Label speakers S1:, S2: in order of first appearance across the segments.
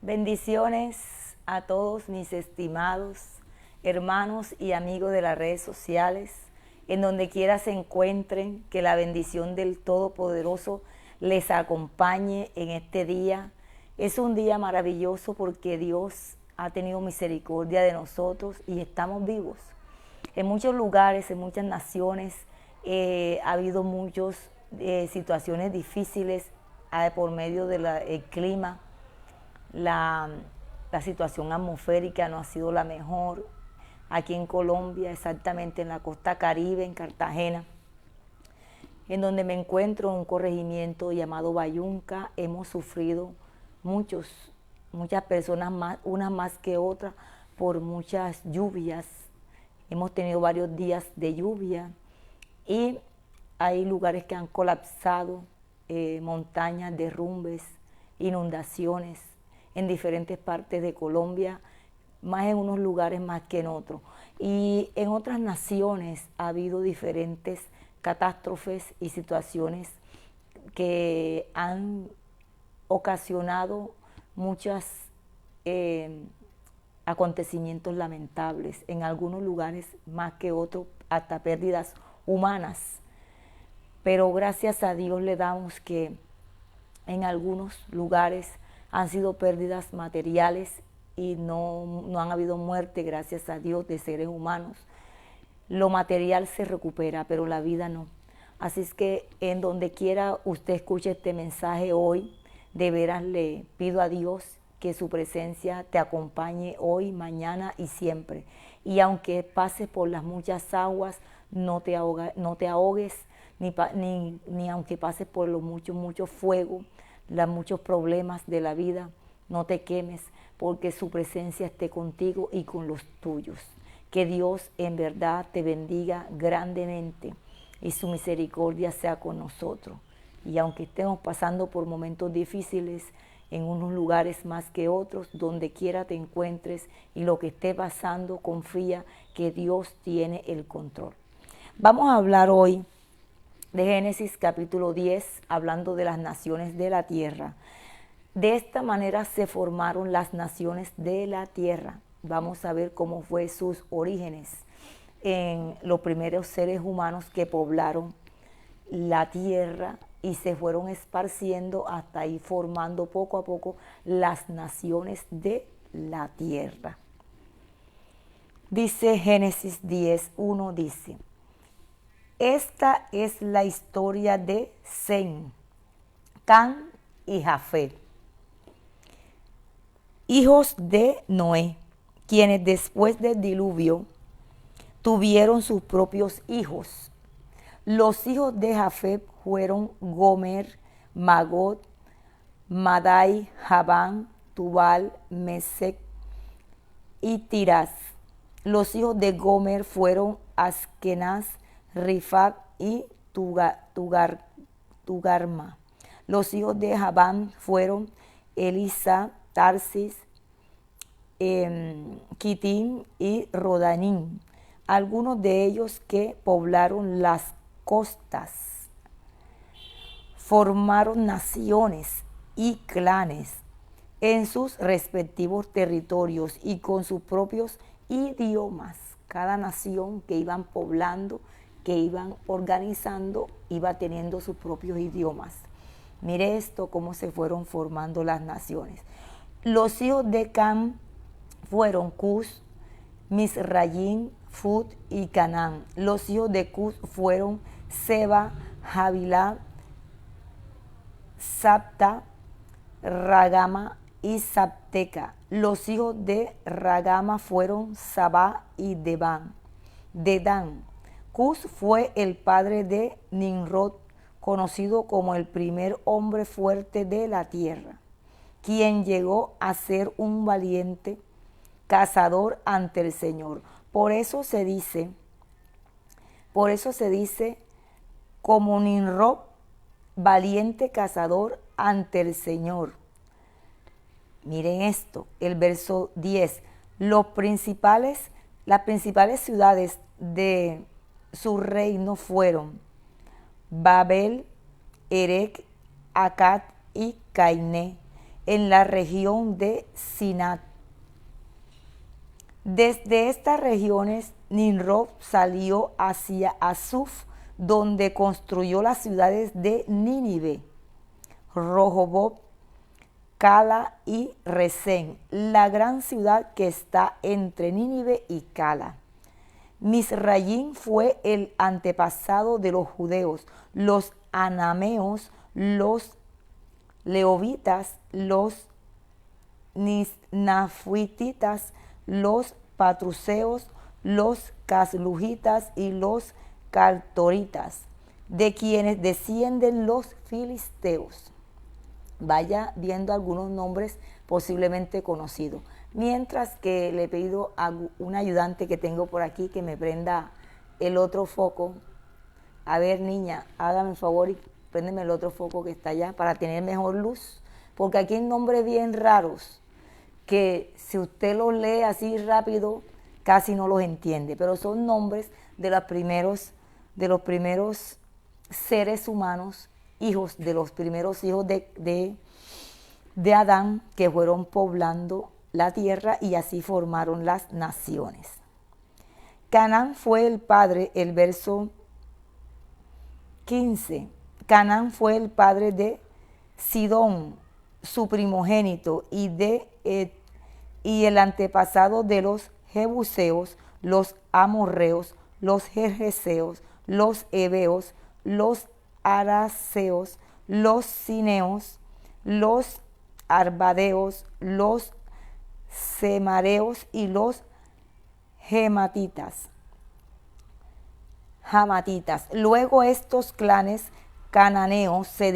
S1: Bendiciones a todos mis estimados hermanos y amigos de las redes sociales, en donde quiera se encuentren, que la bendición del Todopoderoso les acompañe en este día. Es un día maravilloso porque Dios ha tenido misericordia de nosotros y estamos vivos. En muchos lugares, en muchas naciones, ha habido muchas situaciones difíciles por medio del clima. La situación atmosférica no ha sido la mejor. Aquí en Colombia, exactamente en la costa Caribe, en Cartagena, en donde me encuentro en un corregimiento llamado Bayunca, hemos sufrido muchas personas más, unas más que otras, por muchas lluvias. Hemos tenido varios días de lluvia y hay lugares que han colapsado, montañas, derrumbes, inundaciones en diferentes partes de Colombia, más en unos lugares más que en otros. Y en otras naciones ha habido diferentes catástrofes y situaciones que han ocasionado muchos acontecimientos lamentables, en algunos lugares más que otros, hasta pérdidas humanas. Pero gracias a Dios le damos que en algunos lugares han sido pérdidas materiales y no han habido muerte, gracias a Dios, de seres humanos. Lo material se recupera, pero la vida no. Así es que en donde quiera usted escuche este mensaje hoy, de veras le pido a Dios que su presencia te acompañe hoy, mañana y siempre. Y aunque pases por las muchas aguas, no te ahogues, ni aunque pases por los mucho fuego, los muchos problemas de la vida, no te quemes, porque su presencia esté contigo y con los tuyos. Que Dios en verdad te bendiga grandemente y su misericordia sea con nosotros. Y aunque estemos pasando por momentos difíciles, en unos lugares más que otros, donde quiera te encuentres y lo que esté pasando, confía que Dios tiene el control. Vamos a hablar hoy de Génesis capítulo 10, hablando de las naciones de la tierra. De esta manera se formaron las naciones de la tierra. Vamos a ver cómo fue sus orígenes en los primeros seres humanos que poblaron la tierra y se fueron esparciendo hasta ir formando poco a poco las naciones de la tierra. Dice Génesis 10:1, dice: esta es la historia de Sem, Cam y Jafet, hijos de Noé, quienes después del diluvio tuvieron sus propios hijos. Los hijos de Jafet fueron Gomer, Magog, Madai, Javán, Tubal, Mesec y Tirás. Los hijos de Gomer fueron Askenaz, Rifat y Tugarma. Los hijos de Javán fueron Elisa, Tarsis, Kitim y Rodanim. Algunos de ellos que poblaron las costas, formaron naciones y clanes en sus respectivos territorios y con sus propios idiomas. Cada nación que iban poblando, que iban organizando, iba teniendo sus propios idiomas. Mire esto, cómo se fueron formando las naciones. Los hijos de Cam fueron Cus, Misrayim, Fut y Canaán. Los hijos de Cus fueron Seba, Havilá, Sapta, Ragama y Sapteca. Los hijos de Ragama fueron Sabá y Dedán. Cus fue el padre de Nimrod, conocido como el primer hombre fuerte de la tierra, quien llegó a ser un valiente cazador ante el Señor. Por eso se dice como Nimrod, valiente cazador ante el Señor. Miren esto, el verso 10. Las principales ciudades de su reino fueron Babel, Erec, Akkad y Cainé. en la región de Sinat. Desde estas regiones, Nimrod salió hacia Asuf, donde construyó las ciudades de Nínive, Rehoboth, Cala y Resén, la gran ciudad que está entre Nínive y Cala. Misraim fue el antepasado de los judeos, los anameos, los leovitas, los nafuititas, los patruceos, los caslujitas y los cartoritas, de quienes descienden los filisteos. Vaya viendo algunos nombres posiblemente conocidos. Mientras que le he pedido a un ayudante que tengo por aquí que me prenda el otro foco. A ver, niña, hágame el favor y préndeme el otro foco que está allá para tener mejor luz. Porque aquí hay nombres bien raros que si usted los lee así rápido casi no los entiende. Pero son nombres de los primeros seres humanos, hijos de los primeros hijos de Adán, que fueron poblando la tierra y así formaron las naciones. Canaán fue el padre, el verso 15. Canaán fue el padre de Sidón, su primogénito, y el antepasado de los jebuseos, los amorreos, los gergeseos, los heveos, los araseos, los cineos, los arbadeos, los semareos y los jamatitas. Luego estos clanes cananeos se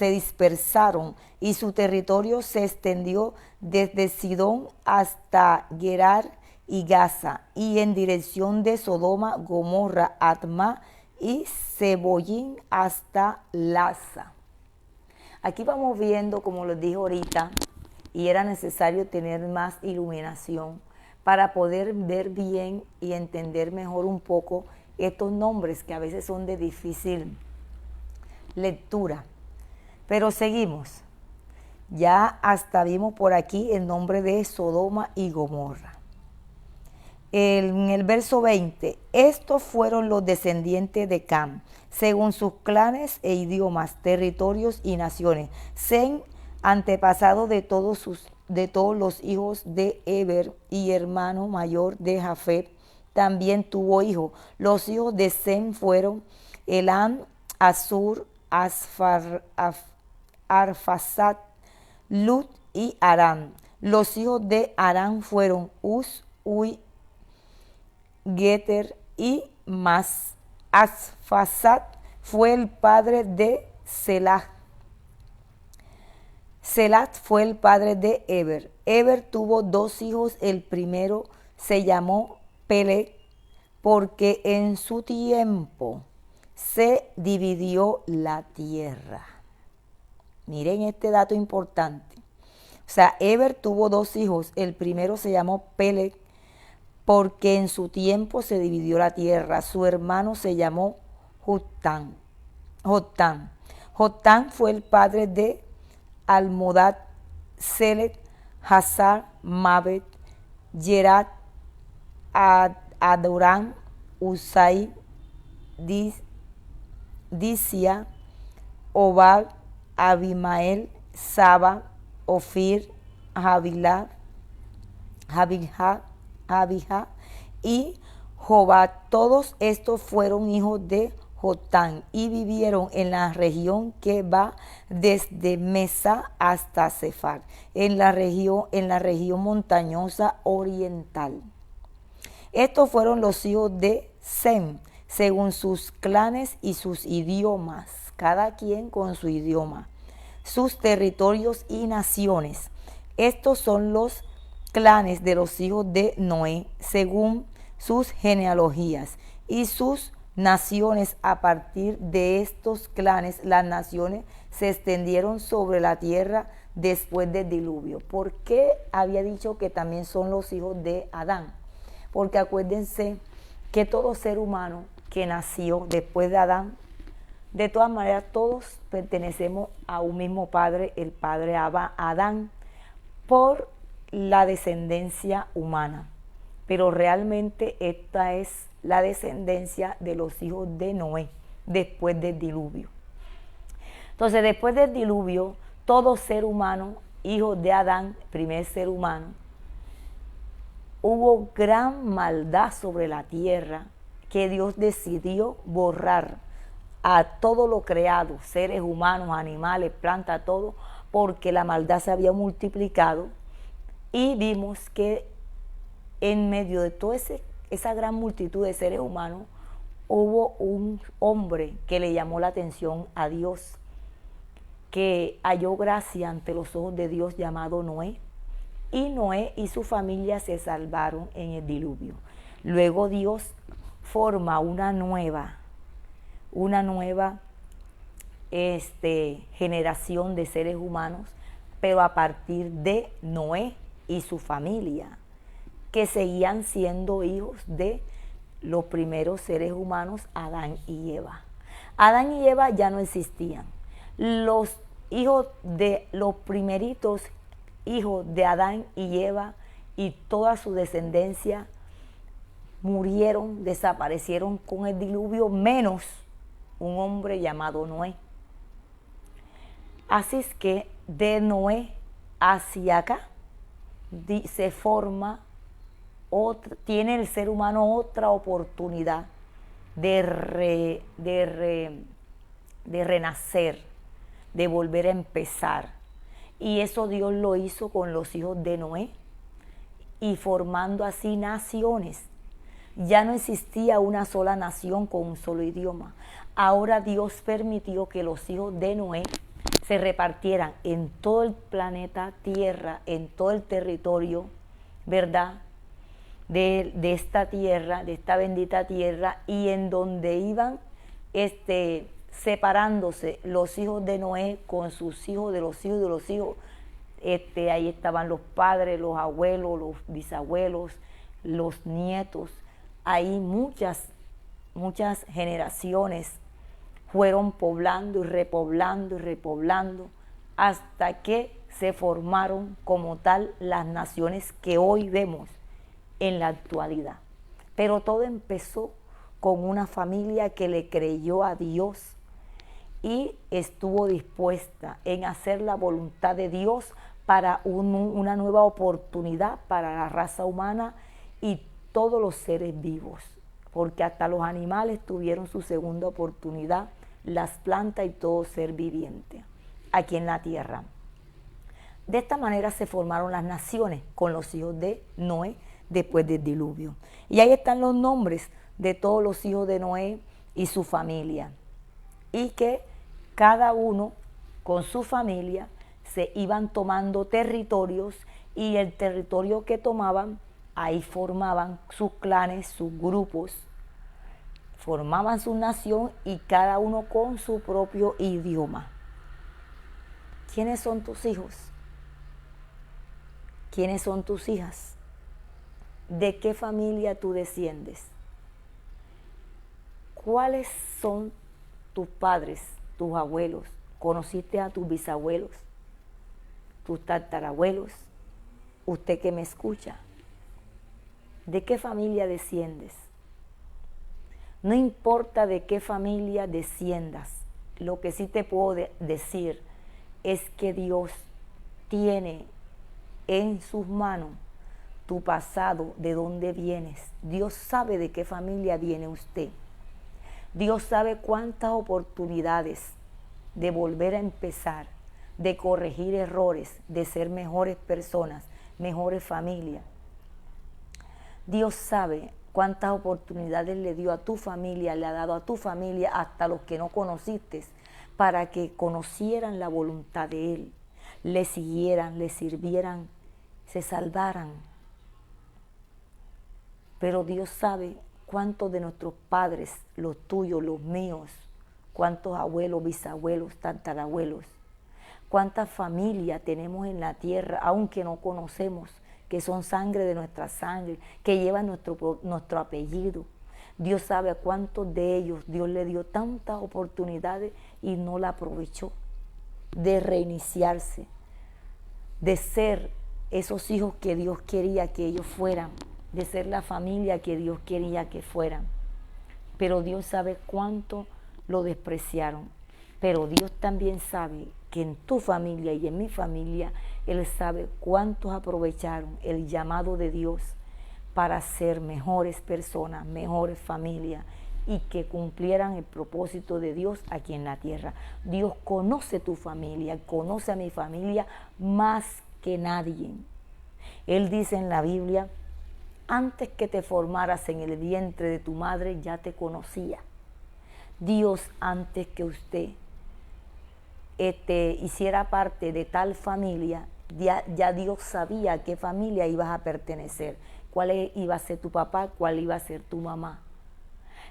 S1: dispersaron y su territorio se extendió desde Sidón hasta Gerar y Gaza, y en dirección de Sodoma, Gomorra, Adma y Zeboyín hasta Laza. Aquí vamos viendo, como les dije ahorita, y era necesario tener más iluminación para poder ver bien y entender mejor un poco estos nombres que a veces son de difícil lectura. Pero seguimos. Ya hasta vimos por aquí el nombre de Sodoma y Gomorra. En el verso 20, estos fueron los descendientes de Cam, según sus clanes e idiomas, territorios y naciones. Sem, antepasado de todos los hijos de Eber y hermano mayor de Jafet, también tuvo hijos. Los hijos de Sem fueron Elam, Asur, Arfaxad, Lut y Aram. Los hijos de Aram fueron Uz, Ui, Geter y Mas. Arfaxad fue el padre de Selah. Selah fue el padre de Eber. Eber tuvo dos hijos. El primero se llamó Peleg, porque en su tiempo se dividió la tierra. Miren este dato importante. O sea, Eber tuvo dos hijos. El primero se llamó Peleg, porque en su tiempo se dividió la tierra. Su hermano se llamó Jotán. Jotán fue el padre de Almodad, Selec, Hazar, Mabet, Gerat, Adoram, Usai, Disia, Obal, Abimael, Saba, Ofir, Javilá, Abija y Jobad. Todos estos fueron hijos de Jotán y vivieron en la región que va desde Mesa hasta Sefar, en la región montañosa oriental. Estos fueron los hijos de Sem, según sus clanes y sus idiomas, cada quien con su idioma, sus territorios y naciones. Estos son los clanes de los hijos de Noé, según sus genealogías y sus naciones. A partir de estos clanes, las naciones se extendieron sobre la tierra después del diluvio. ¿Por qué había dicho que también son los hijos de Adán? Porque acuérdense que todo ser humano que nació después de Adán De todas maneras, todos pertenecemos a un mismo padre, el padre Adán, por la descendencia humana. Pero realmente esta es la descendencia de los hijos de Noé, después del diluvio. Entonces, después del diluvio, todo ser humano, hijo de Adán, primer ser humano, hubo gran maldad sobre la tierra que Dios decidió borrar a todo lo creado, seres humanos, animales, plantas, todo, porque la maldad se había multiplicado y vimos que en medio de toda esa gran multitud de seres humanos hubo un hombre que le llamó la atención a Dios, que halló gracia ante los ojos de Dios, llamado Noé, y Noé y su familia se salvaron en el diluvio. Luego Dios forma una nueva generación de seres humanos, pero a partir de Noé y su familia, que seguían siendo hijos de los primeros seres humanos, Adán y Eva. Adán y Eva ya no existían. Los hijos de los primeritos hijos de Adán y Eva y toda su descendencia murieron, desaparecieron con el diluvio, menos un hombre llamado Noé. Así es que de Noé hacia acá se forma tiene el ser humano otra oportunidad de renacer, de volver a empezar. Y eso Dios lo hizo con los hijos de Noé y formando así naciones. Ya no existía una sola nación con un solo idioma. Ahora Dios permitió que los hijos de Noé se repartieran en todo el planeta Tierra, en todo el territorio, ¿verdad?, de esta tierra, de esta bendita tierra, y en donde iban separándose los hijos de Noé con sus hijos de los hijos de los hijos. Ahí estaban los padres, los abuelos, los bisabuelos, los nietos. Ahí muchas generaciones fueron poblando y repoblando hasta que se formaron como tal las naciones que hoy vemos en la actualidad. Pero todo empezó con una familia que le creyó a Dios y estuvo dispuesta en hacer la voluntad de Dios para una nueva oportunidad para la raza humana y todos los seres vivos, porque hasta los animales tuvieron su segunda oportunidad, las plantas y todo ser viviente aquí en la tierra. De esta manera se formaron las naciones con los hijos de Noé después del diluvio. Y ahí están los nombres de todos los hijos de Noé y su familia. Y que cada uno con su familia se iban tomando territorios, y el territorio que tomaban, ahí formaban sus clanes, sus grupos, formaban su nación y cada uno con su propio idioma. ¿Quiénes son tus hijos? ¿Quiénes son tus hijas? ¿De qué familia tú desciendes? ¿Cuáles son tus padres, tus abuelos? ¿Conociste a tus bisabuelos, tus tatarabuelos? Usted que me escucha, ¿de qué familia desciendes? No importa de qué familia desciendas, lo que sí te puedo decir es que Dios tiene en sus manos tu pasado, de dónde vienes. Dios sabe de qué familia viene usted. Dios sabe cuántas oportunidades de volver a empezar, de corregir errores, de ser mejores personas, mejores familias. Dios sabe cuántas oportunidades le dio a tu familia, le ha dado a tu familia, hasta los que no conociste, para que conocieran la voluntad de Él, le siguieran, le sirvieran, se salvaran. Pero Dios sabe cuántos de nuestros padres, los tuyos, los míos, cuántos abuelos, bisabuelos, tatarabuelos, cuántas familias tenemos en la tierra, aunque no conocemos, que son sangre de nuestra sangre, que llevan nuestro apellido. Dios sabe a cuántos de ellos Dios le dio tantas oportunidades y no la aprovechó de reiniciarse, de ser esos hijos que Dios quería que ellos fueran, de ser la familia que Dios quería que fueran. Pero Dios sabe cuánto lo despreciaron. Pero Dios también sabe que en tu familia y en mi familia, Él sabe cuántos aprovecharon el llamado de Dios para ser mejores personas, mejores familias y que cumplieran el propósito de Dios aquí en la tierra. Dios conoce tu familia, conoce a mi familia más que nadie. Él dice en la Biblia, antes que te formaras en el vientre de tu madre ya te conocía. Dios, antes que usted hiciera parte de tal familia, ya Dios sabía a qué familia ibas a pertenecer, cuál iba a ser tu papá, cuál iba a ser tu mamá.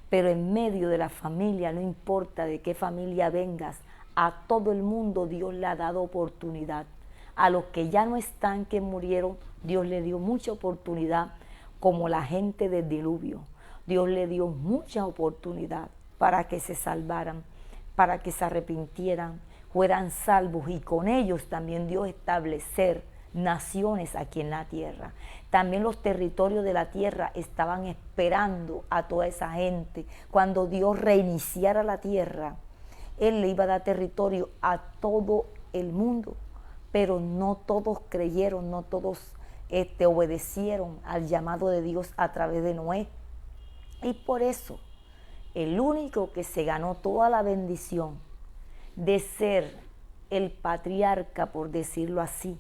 S1: Pero en medio de la familia, no importa de qué familia vengas, a todo el mundo Dios le ha dado oportunidad. A los que ya no están, que murieron, Dios le dio mucha oportunidad, como la gente del diluvio. Dios le dio mucha oportunidad para que se salvaran, para que se arrepintieran, fueran salvos y con ellos también Dios establecer naciones aquí en la tierra. También los territorios de la tierra estaban esperando a toda esa gente. Cuando Dios reiniciara la tierra, Él le iba a dar territorio a todo el mundo, pero no todos creyeron, no todos obedecieron al llamado de Dios a través de Noé. Y por eso, el único que se ganó toda la bendición de ser el patriarca, por decirlo así,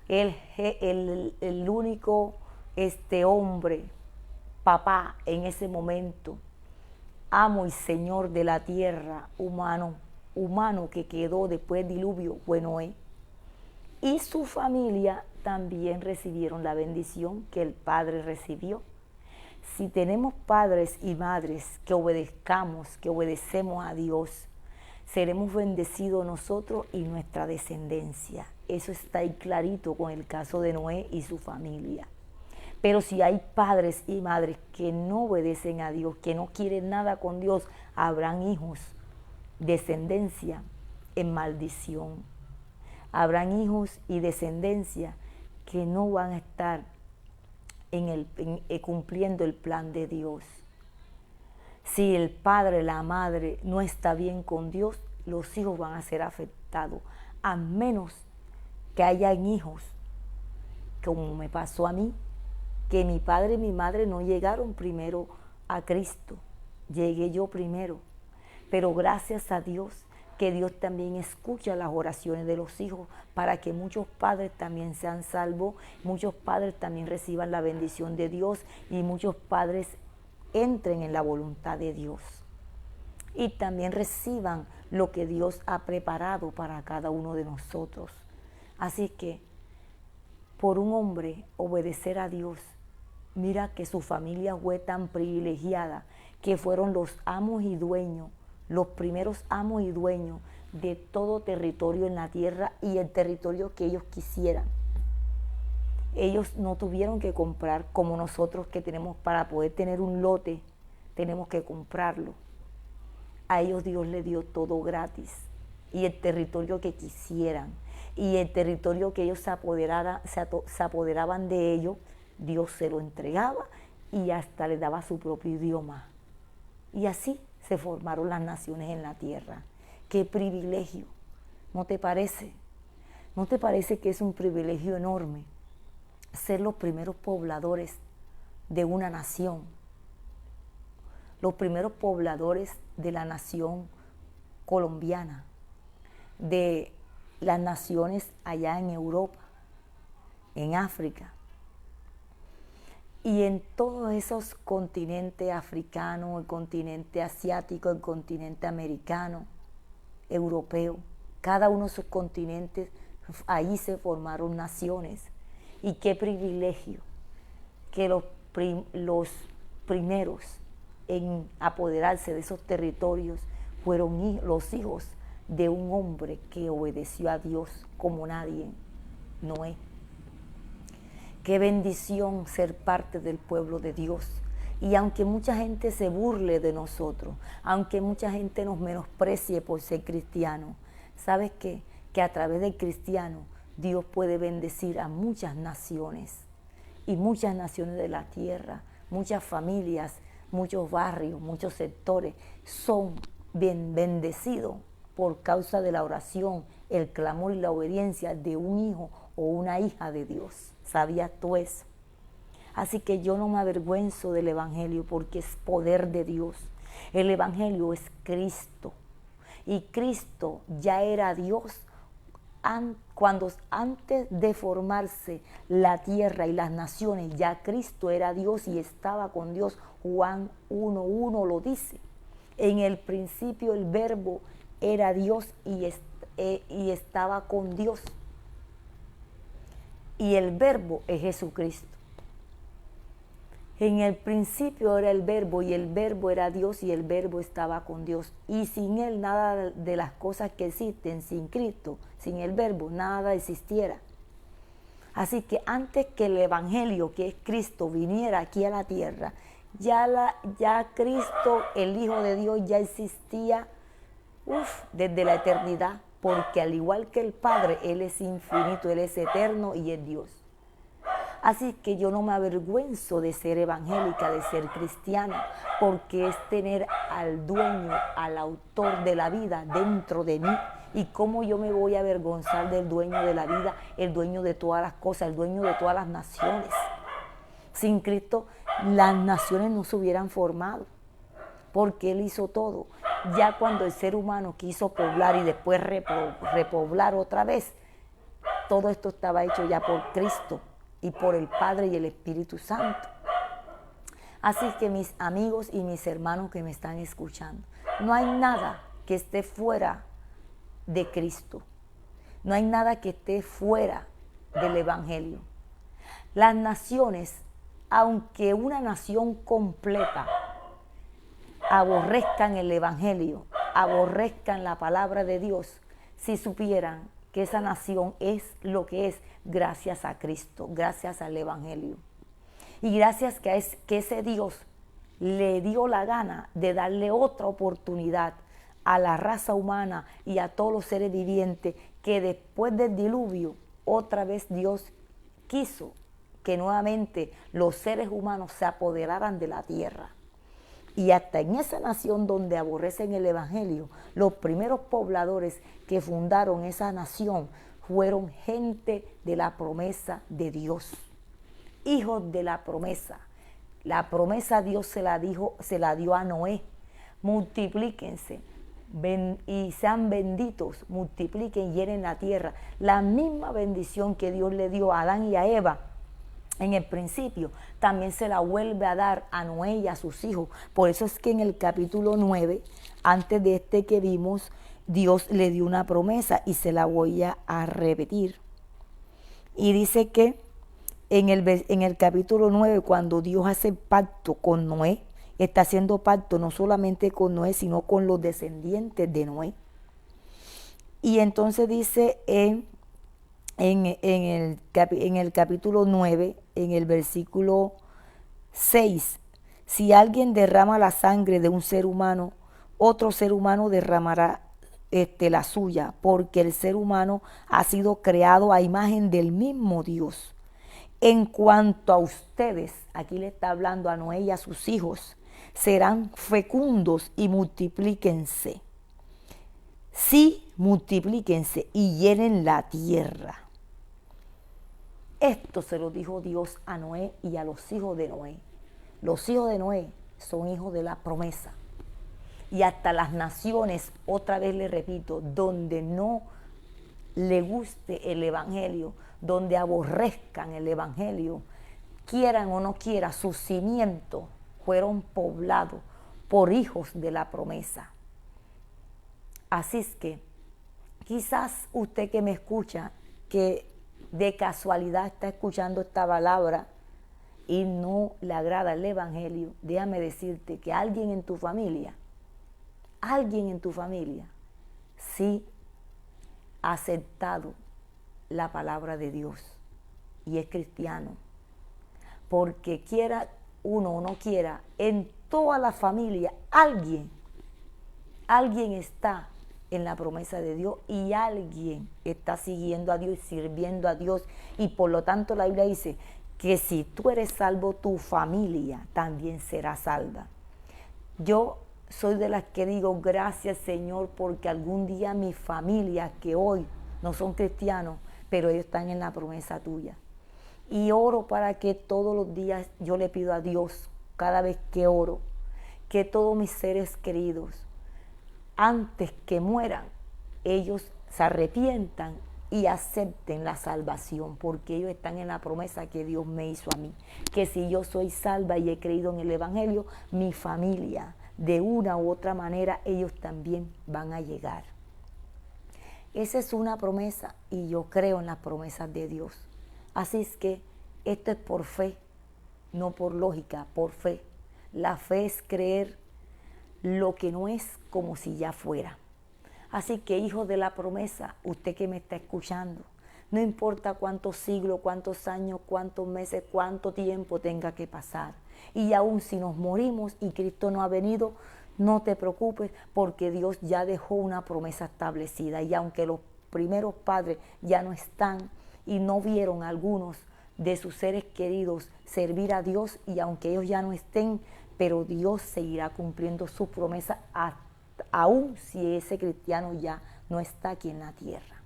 S1: el único hombre, papá en ese momento, amo y señor de la tierra, humano que quedó después del diluvio, fue Noé. Y su familia también recibieron la bendición que el Padre recibió. Si tenemos padres y madres que obedezcamos, que obedecemos a Dios, seremos bendecidos nosotros y nuestra descendencia. Eso está ahí clarito con el caso de Noé y su familia. Pero si hay padres y madres que no obedecen a Dios, que no quieren nada con Dios, habrán hijos, descendencia en maldición. Habrán hijos y descendencia que no van a estar cumpliendo el plan de Dios. Si el padre, la madre no está bien con Dios, los hijos van a ser afectados, a menos que hayan hijos, como me pasó a mí, que mi padre y mi madre no llegaron primero a Cristo, llegué yo primero, pero gracias a Dios, que Dios también escucha las oraciones de los hijos para que muchos padres también sean salvos, muchos padres también reciban la bendición de Dios y muchos padres entren en la voluntad de Dios y también reciban lo que Dios ha preparado para cada uno de nosotros. Así que por un hombre obedecer a Dios, mira que su familia fue tan privilegiada que fueron los amos y dueños, los primeros amos y dueños de todo territorio en la tierra y el territorio que ellos quisieran. Ellos no tuvieron que comprar como nosotros, que tenemos para poder tener un lote, tenemos que comprarlo. A ellos Dios les dio todo gratis y el territorio que quisieran y el territorio que ellos se apoderaban de ellos, Dios se lo entregaba y hasta les daba su propio idioma. Y así se formaron las naciones en la tierra. ¡Qué privilegio! ¿No te parece? ¿No te parece que es un privilegio enorme ser los primeros pobladores de una nación? Los primeros pobladores de la nación colombiana, de las naciones allá en Europa, en África, y en todos esos continentes africanos, el continente asiático, el continente americano, europeo, cada uno de esos continentes, ahí se formaron naciones. Y qué privilegio que los primeros en apoderarse de esos territorios fueron los hijos de un hombre que obedeció a Dios como nadie, Noé. Qué bendición ser parte del pueblo de Dios, Y aunque mucha gente se burle de nosotros, aunque mucha gente nos menosprecie por ser cristiano, ¿sabes qué? Que a través del cristiano Dios puede bendecir a muchas naciones y muchas naciones de la tierra, muchas familias, muchos barrios, muchos sectores son bien bendecidos por causa de la oración, el clamor y la obediencia de un hijo o una hija de Dios. ¿Sabías tú eso? Así que yo no me avergüenzo del Evangelio porque es poder de Dios. El Evangelio es Cristo. Y Cristo ya era Dios cuando antes de formarse la tierra y las naciones, ya Cristo era Dios y estaba con Dios. Juan 1:1 lo dice. En el principio el Verbo era Dios y estaba con Dios. Y el Verbo es Jesucristo. En el principio era el Verbo y el Verbo era Dios y el Verbo estaba con Dios. Y sin Él nada de las cosas que existen, sin Cristo, sin el Verbo, nada existiera. Así que antes que el Evangelio, que es Cristo, viniera aquí a la tierra, ya Cristo, el Hijo de Dios, ya existía desde la eternidad, porque al igual que el Padre, Él es infinito, Él es eterno y es Dios. Así que yo no me avergüenzo de ser evangélica, de ser cristiana, porque es tener al dueño, al autor de la vida dentro de mí. ¿Y cómo yo me voy a avergonzar del dueño de la vida, el dueño de todas las cosas, el dueño de todas las naciones? Sin Cristo las naciones no se hubieran formado, porque Él hizo todo. Ya cuando el ser humano quiso poblar y después repoblar otra vez, todo esto estaba hecho ya por Cristo y por el Padre y el Espíritu Santo. Así que mis amigos y mis hermanos que me están escuchando, no hay nada que esté fuera de Cristo. No hay nada que esté fuera del Evangelio. Las naciones, aunque una nación completa aborrezcan el Evangelio, aborrezcan la palabra de Dios, si supieran que esa nación es lo que es gracias a Cristo, gracias al Evangelio. Y gracias que ese Dios le dio la gana de darle otra oportunidad a la raza humana y a todos los seres vivientes, que después del diluvio, otra vez Dios quiso que nuevamente los seres humanos se apoderaran de la tierra. Y hasta en esa nación donde aborrecen el Evangelio, los primeros pobladores que fundaron esa nación fueron gente de la promesa de Dios, hijos de la promesa. La promesa Dios se la dio a Noé: multiplíquense y sean benditos, multipliquen y llenen la tierra. La misma bendición que Dios le dio a Adán y a Eva en el principio, también se la vuelve a dar a Noé y a sus hijos. Por eso es que en el capítulo 9, antes de este que vimos, Dios le dio una promesa y se la voy a repetir. Y dice que en el capítulo 9, cuando Dios hace pacto con Noé, está haciendo pacto no solamente con Noé, sino con los descendientes de Noé. Y entonces dice en el capítulo 9, en el versículo 6, si alguien derrama la sangre de un ser humano, otro ser humano derramará la suya, porque el ser humano ha sido creado a imagen del mismo Dios. En cuanto a ustedes, aquí le está hablando a Noé y a sus hijos, serán fecundos y multiplíquense. Sí, multiplíquense y llenen la tierra. Esto se lo dijo Dios a Noé y a los hijos de Noé. Los hijos de Noé son hijos de la promesa. Y hasta las naciones, otra vez le repito, donde no le guste el Evangelio, donde aborrezcan el Evangelio, quieran o no quieran, sus cimientos fueron poblados por hijos de la promesa. Así es que quizás usted que me escucha, que de casualidad está escuchando esta palabra y no le agrada el Evangelio, déjame decirte que alguien en tu familia sí ha aceptado la palabra de Dios y es cristiano, porque quiera uno o no quiera, en toda la familia alguien está en la promesa de Dios y alguien está siguiendo a Dios y sirviendo a Dios. Y por lo tanto la Biblia dice que si tú eres salvo, tu familia también será salva. Yo soy de las que digo, gracias Señor, porque algún día mi familia, que hoy no son cristianos, pero ellos están en la promesa tuya. Y oro para que todos los días yo le pido a Dios, cada vez que oro, que todos mis seres queridos, antes que mueran, ellos se arrepientan y acepten la salvación, porque ellos están en la promesa que Dios me hizo a mí, que si yo soy salva y he creído en el Evangelio, mi familia, de una u otra manera, ellos también van a llegar. Esa es una promesa y yo creo en las promesas de Dios. Así es que esto es por fe, no por lógica, por fe. La fe es creer lo que no es como si ya fuera. Así que, hijo de la promesa, usted que me está escuchando, no importa cuántos siglos, cuántos años, cuántos meses, cuánto tiempo tenga que pasar. Y aún si nos morimos y Cristo no ha venido, no te preocupes, porque Dios ya dejó una promesa establecida. Y aunque los primeros padres ya no están y no vieron a algunos de sus seres queridos servir a Dios, y aunque ellos ya no estén, pero Dios seguirá cumpliendo su promesa aún si ese cristiano ya no está aquí en la tierra.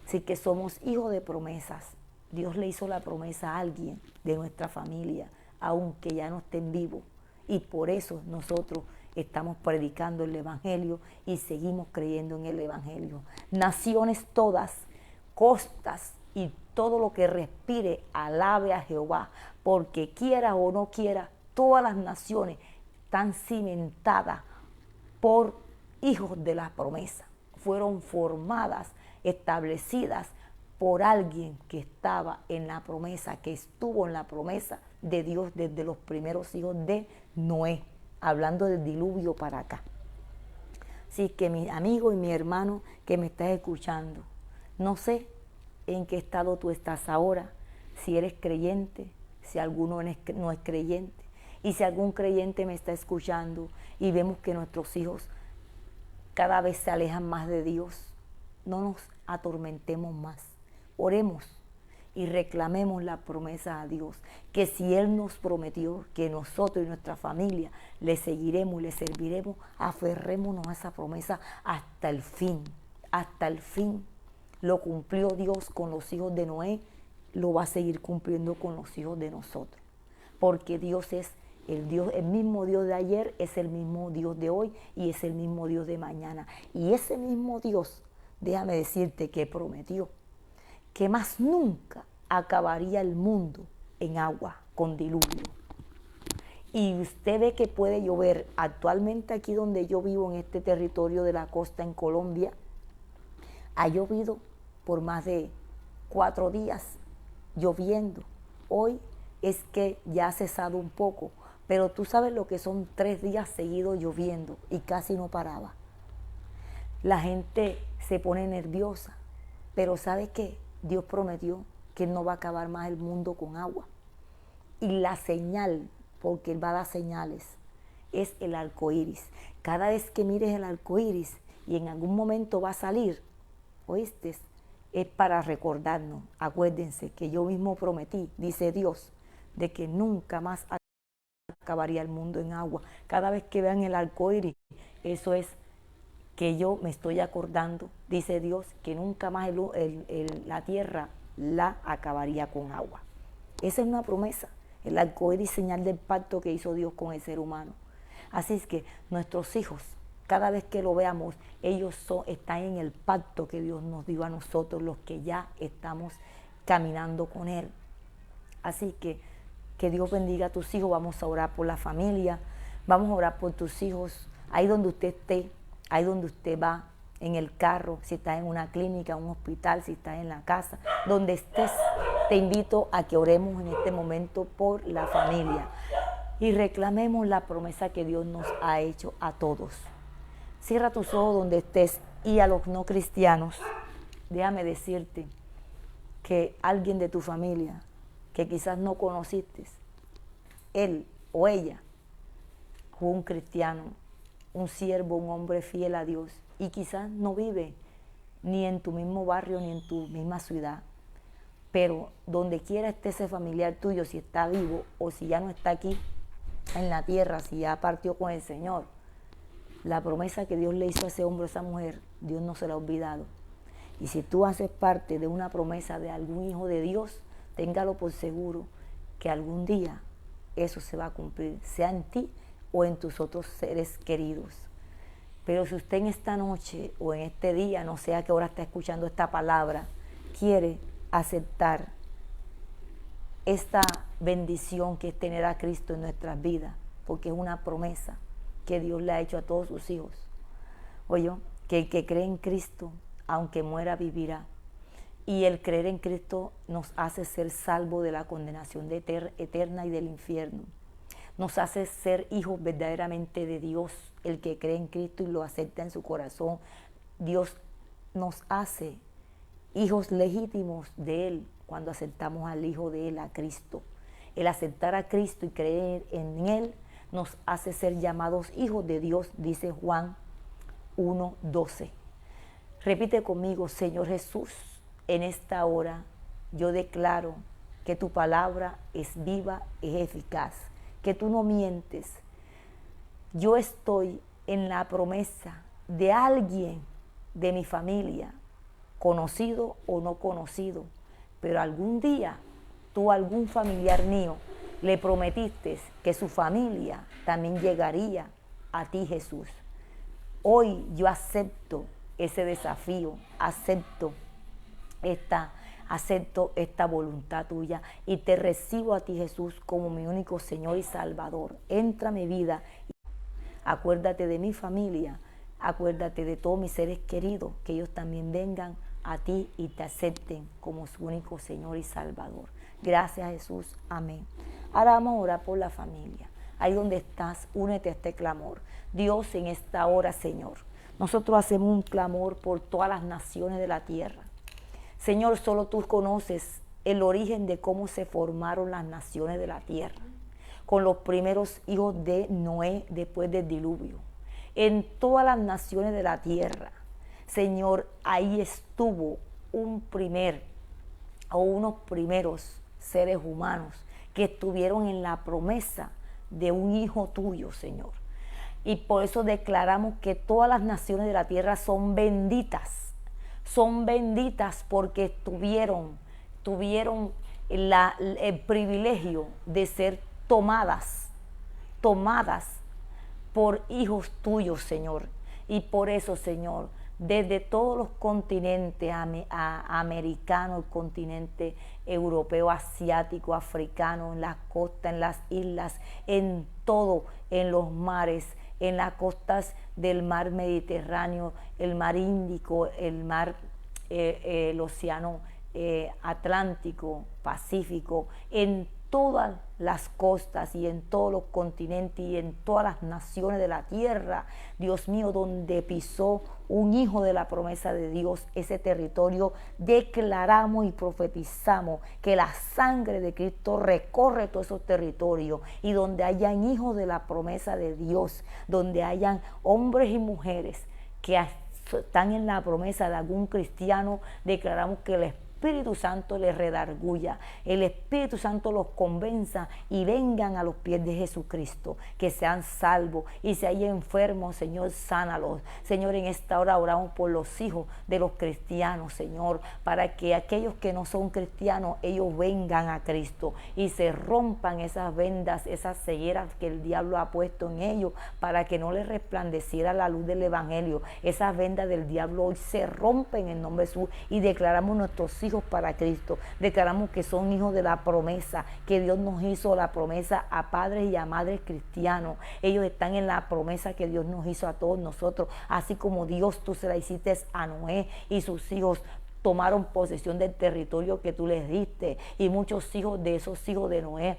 S1: Así que somos hijos de promesas. Dios le hizo la promesa a alguien de nuestra familia, aunque ya no estén vivos. Y por eso nosotros estamos predicando el Evangelio y seguimos creyendo en el Evangelio. Naciones todas, costas y todo lo que respire, alabe a Jehová, porque quiera o no quiera, todas las naciones están cimentadas por hijos de la promesa. Fueron formadas, establecidas por alguien que estaba en la promesa, que estuvo en la promesa de Dios desde los primeros hijos de Noé, hablando del diluvio para acá. Así que mi amigo y mi hermano que me estás escuchando, no sé en qué estado tú estás ahora, si eres creyente, si alguno no es creyente. Y si algún creyente me está escuchando y vemos que nuestros hijos cada vez se alejan más de Dios, no nos atormentemos más. Oremos y reclamemos la promesa a Dios, que si Él nos prometió que nosotros y nuestra familia le seguiremos y le serviremos, aferrémonos a esa promesa hasta el fin. Hasta el fin. Lo cumplió Dios con los hijos de Noé, lo va a seguir cumpliendo con los hijos de nosotros. Porque Dios es el Dios, el mismo Dios de ayer es el mismo Dios de hoy y es el mismo Dios de mañana. Y ese mismo Dios, déjame decirte que prometió que más nunca acabaría el mundo en agua con diluvio. Y usted ve que puede llover. Actualmente aquí donde yo vivo, en este territorio de la costa en Colombia, ha llovido por más de 4 días lloviendo. Hoy es que ya ha cesado un poco, pero tú sabes lo que son 3 días seguidos lloviendo y casi no paraba. La gente se pone nerviosa, pero ¿sabe qué? Dios prometió que Él no va a acabar más el mundo con agua. Y la señal, porque Él va a dar señales, es el arco iris. Cada vez que mires el arco iris y en algún momento va a salir, ¿oíste? Es para recordarnos. Acuérdense que yo mismo prometí, dice Dios, de que nunca más acabaría el mundo en agua. Cada vez que vean el arco iris, eso es que yo me estoy acordando, dice Dios, que nunca más la tierra la acabaría con agua. Esa es una promesa, el arco iris, señal del pacto que hizo Dios con el ser humano. Así es que nuestros hijos, cada vez que lo veamos, ellos están en el pacto que Dios nos dio a nosotros, los que ya estamos caminando con Él. Así que Dios bendiga a tus hijos. Vamos a orar por la familia, vamos a orar por tus hijos, ahí donde usted esté, ahí donde usted va, en el carro, si estás en una clínica, un hospital, si estás en la casa, donde estés, te invito a que oremos en este momento por la familia y reclamemos la promesa que Dios nos ha hecho a todos. Cierra tus ojos donde estés. Y a los no cristianos, déjame decirte que alguien de tu familia que quizás no conociste, él o ella fue un cristiano, un siervo, un hombre fiel a Dios, y quizás no vive ni en tu mismo barrio ni en tu misma ciudad, pero donde quiera esté ese familiar tuyo, si está vivo o si ya no está aquí en la tierra, si ya partió con el Señor, la promesa que Dios le hizo a ese hombre o a esa mujer, Dios no se la ha olvidado. Y si tú haces parte de una promesa de algún hijo de Dios, téngalo por seguro que algún día eso se va a cumplir, sea en ti o en tus otros seres queridos. Pero si usted en esta noche o en este día, no sea que ahora está escuchando esta palabra, quiere aceptar esta bendición que es tener a Cristo en nuestras vidas, porque es una promesa que Dios le ha hecho a todos sus hijos. Oye, que el que cree en Cristo, aunque muera, vivirá. Y el creer en Cristo nos hace ser salvos de la condenación eterna y del infierno. Nos hace ser hijos verdaderamente de Dios. El que cree en Cristo y lo acepta en su corazón, Dios nos hace hijos legítimos de Él cuando aceptamos al Hijo de Él, a Cristo. El aceptar a Cristo y creer en Él nos hace ser llamados hijos de Dios, dice Juan 1:12. Repite conmigo: Señor Jesús, en esta hora yo declaro que tu palabra es viva, es eficaz, que tú no mientes. Yo estoy en la promesa de alguien de mi familia, conocido o no conocido, pero algún día tú a algún familiar mío le prometiste que su familia también llegaría a ti, Jesús. Hoy yo acepto ese desafío, acepto esta voluntad tuya y te recibo a ti, Jesús, como mi único Señor y Salvador. Entra a mi vida, acuérdate de mi familia, acuérdate de todos mis seres queridos, que ellos también vengan a ti y te acepten como su único Señor y Salvador. Gracias, Jesús. Amén. Ahora vamos a orar por la familia. Ahí donde estás, únete a este clamor. Dios, en esta hora, Señor, nosotros hacemos un clamor por todas las naciones de la tierra. Señor, solo tú conoces el origen de cómo se formaron las naciones de la tierra, con los primeros hijos de Noé después del diluvio. En todas las naciones de la tierra, Señor, ahí estuvo unos primeros seres humanos que estuvieron en la promesa de un hijo tuyo, Señor. Y por eso declaramos que todas las naciones de la tierra son benditas porque tuvieron el privilegio de ser tomadas por hijos tuyos, Señor. Y por eso, Señor, desde todos los continentes americanos, el continente europeo, asiático, africano, en las costas, en las islas, en todo, en los mares, en las costas del mar Mediterráneo, el mar Índico, el océano Atlántico, Pacífico, en todas las costas y en todos los continentes y en todas las naciones de la tierra, Dios mío, donde pisó un hijo de la promesa de Dios, ese territorio, declaramos y profetizamos que la sangre de Cristo recorre todos esos territorios, y donde hayan hijos de la promesa de Dios, donde hayan hombres y mujeres que están en la promesa de algún cristiano, declaramos que el Espíritu Santo les redarguya, el Espíritu Santo los convenza y vengan a los pies de Jesucristo, que sean salvos, y si hay enfermos, Señor, sánalos. Señor, en esta hora oramos por los hijos de los cristianos, Señor, para que aquellos que no son cristianos, ellos vengan a Cristo y se rompan esas vendas, esas cegueras que el diablo ha puesto en ellos, para que no les resplandeciera la luz del Evangelio. Esas vendas del diablo hoy se rompen en nombre de Jesús, y declaramos nuestros hijos para Cristo. Declaramos que son hijos de la promesa, que Dios nos hizo la promesa a padres y a madres cristianos. Ellos están en la promesa que Dios nos hizo a todos nosotros, así como Dios tú se la hiciste a Noé y sus hijos tomaron posesión del territorio que tú les diste, y muchos hijos de esos hijos de Noé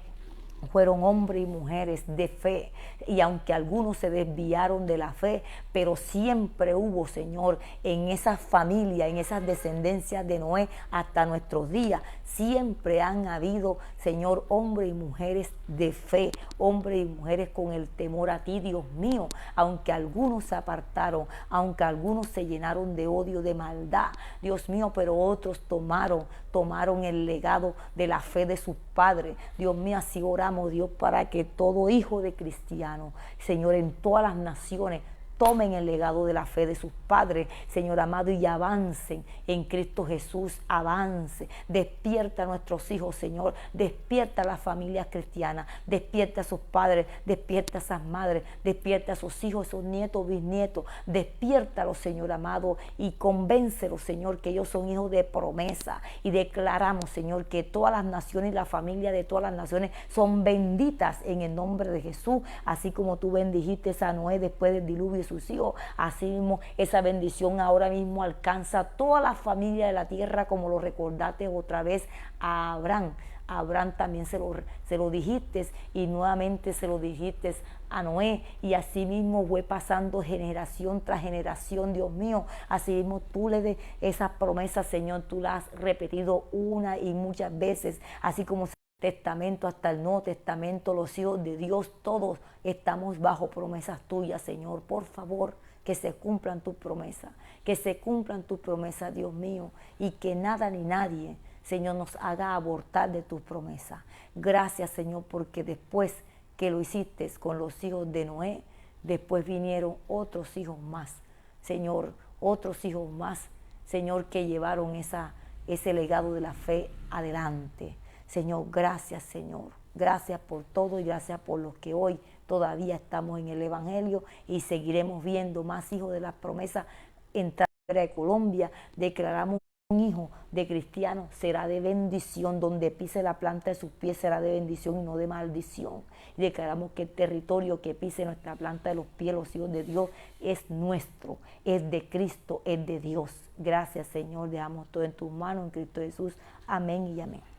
S1: fueron hombres y mujeres de fe, y aunque algunos se desviaron de la fe, pero siempre hubo, Señor, en esa familia, en esas descendencias de Noé hasta nuestros días, siempre han habido, Señor, hombres y mujeres de fe, hombres y mujeres con el temor a ti, Dios mío, aunque algunos se apartaron, aunque algunos se llenaron de odio, de maldad, Dios mío, pero otros tomaron el legado de la fe de sus padres. Dios mío, así oramos, Dios, para que todo hijo de cristiano, Señor, en todas las naciones, tomen el legado de la fe de sus padres, Señor amado, y avancen en Cristo Jesús, avance. Despierta a nuestros hijos, Señor, despierta a las familias cristianas, despierta a sus padres, despierta a esas madres, despierta a sus hijos, sus nietos, bisnietos, despiértalos, Señor amado, y convéncelos, Señor, que ellos son hijos de promesa. Y declaramos, Señor, que todas las naciones y la familia de todas las naciones son benditas en el nombre de Jesús, así como tú bendijiste a Noé después del diluvio sus hijos, así mismo esa bendición ahora mismo alcanza a toda la familia de la tierra, como lo recordaste otra vez a Abraham. A Abraham también se lo dijiste, y nuevamente se lo dijiste a Noé, y así mismo fue pasando generación tras generación, Dios mío. Así mismo tú le des esas promesas, Señor, tú las has repetido una y muchas veces, así como Testamento hasta el Nuevo Testamento, los hijos de Dios, todos estamos bajo promesas tuyas, Señor. Por favor, que se cumplan tus promesas, que se cumplan tus promesas, Dios mío, y que nada ni nadie, Señor, nos haga abortar de tus promesas. Gracias, Señor, porque después que lo hiciste con los hijos de Noé, después vinieron otros hijos más, Señor, otros hijos más, Señor, que llevaron ese legado de la fe adelante. Señor, gracias, Señor. Gracias por todo y gracias por los que hoy todavía estamos en el Evangelio y seguiremos viendo más hijos de las promesas entrar de Colombia. Declaramos un hijo de cristiano será de bendición, donde pise la planta de sus pies será de bendición y no de maldición. Y declaramos que el territorio que pise nuestra planta de los pies, los hijos de Dios, es nuestro, es de Cristo, es de Dios. Gracias, Señor, dejamos todo en tus manos, en Cristo Jesús. Amén y amén.